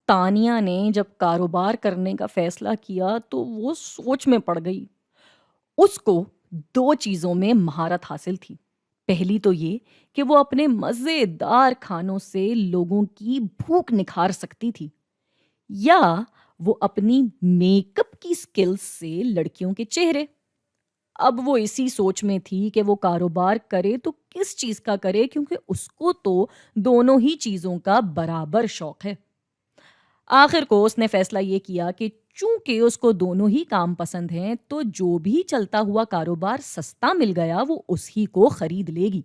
تانیہ نے جب کاروبار کرنے کا فیصلہ کیا تو وہ سوچ میں پڑ گئی۔ اس کو 2 چیزوں میں مہارت حاصل تھی۔ پہلی تو یہ کہ وہ اپنے مزیدار کھانوں سے لوگوں کی بھوک نکھار سکتی تھی، یا وہ اپنی میک اپ کی سکلز سے لڑکیوں کے چہرے۔ اب وہ اسی سوچ میں تھی کہ وہ کاروبار کرے تو کس چیز کا کرے، کیونکہ اس کو تو دونوں ہی چیزوں کا برابر شوق ہے۔ آخر کو اس نے فیصلہ یہ کیا کہ چونکہ اس کو دونوں ہی کام پسند ہیں تو جو بھی چلتا ہوا کاروبار سستا مل گیا وہ اس ہی کو خرید لے گی۔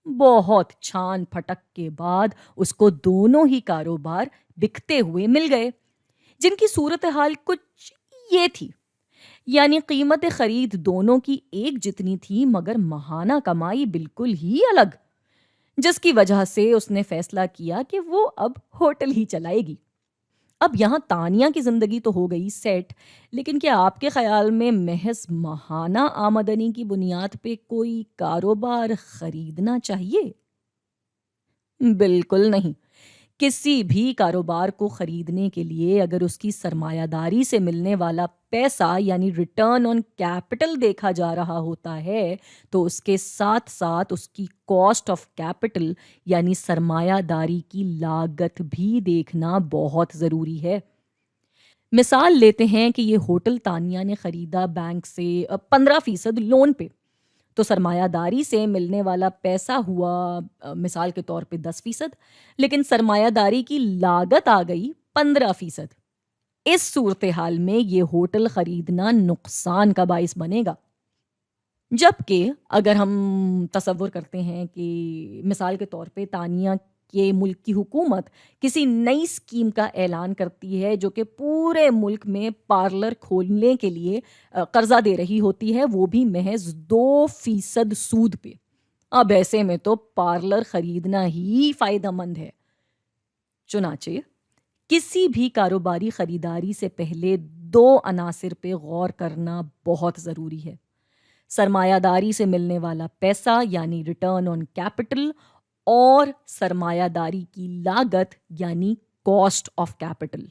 بہت چھان پھٹک کے بعد اس کو دونوں ہی کاروبار بکتے ہوئے مل گئے، جن کی صورتحال کچھ یہ تھی، یعنی قیمت خرید دونوں کی ایک جتنی تھی مگر ماہانہ کمائی بالکل ہی الگ، جس کی وجہ سے اس نے فیصلہ کیا کہ وہ اب ہوٹل ہی چلائے گی۔ اب یہاں تانیہ کی زندگی تو ہو گئی سیٹ، لیکن کیا آپ کے خیال میں محض ماہانہ آمدنی کی بنیاد پہ کوئی کاروبار خریدنا چاہیے؟ بالکل نہیں۔ کسی بھی کاروبار کو خریدنے کے لیے اگر اس کی سرمایہ داری سے ملنے والا پیسہ یعنی ریٹرن آن کیپٹل دیکھا جا رہا ہوتا ہے تو اس کے ساتھ ساتھ اس کی کاسٹ آف کیپٹل یعنی سرمایہ داری کی لاگت بھی دیکھنا بہت ضروری ہے۔ مثال لیتے ہیں کہ یہ ہوٹل تانیہ نے خریدا بینک سے 15% لون پہ، تو سرمایہ داری سے ملنے والا پیسہ ہوا مثال کے طور پہ 10%، لیکن سرمایہ داری کی لاگت آ گئی 15%۔ اس صورتحال میں یہ ہوٹل خریدنا نقصان کا باعث بنے گا۔ جبکہ اگر ہم تصور کرتے ہیں کہ مثال کے طور پہ تانیہ کے ملک کی حکومت کسی نئی اسکیم کا اعلان کرتی ہے جو کہ پورے ملک میں پارلر کھولنے کے لیے قرضہ دے رہی ہوتی ہے، وہ بھی محض 2% سود پہ، اب ایسے میں تو پارلر خریدنا ہی فائدہ مند ہے۔ چنانچہ کسی بھی کاروباری خریداری سے پہلے 2 عناصر پہ غور کرنا بہت ضروری ہے: سرمایہ داری سے ملنے والا پیسہ یعنی ریٹرن آن کیپٹل، اور سرمایہ داری کی لاگت یعنی کاسٹ آف کیپٹل۔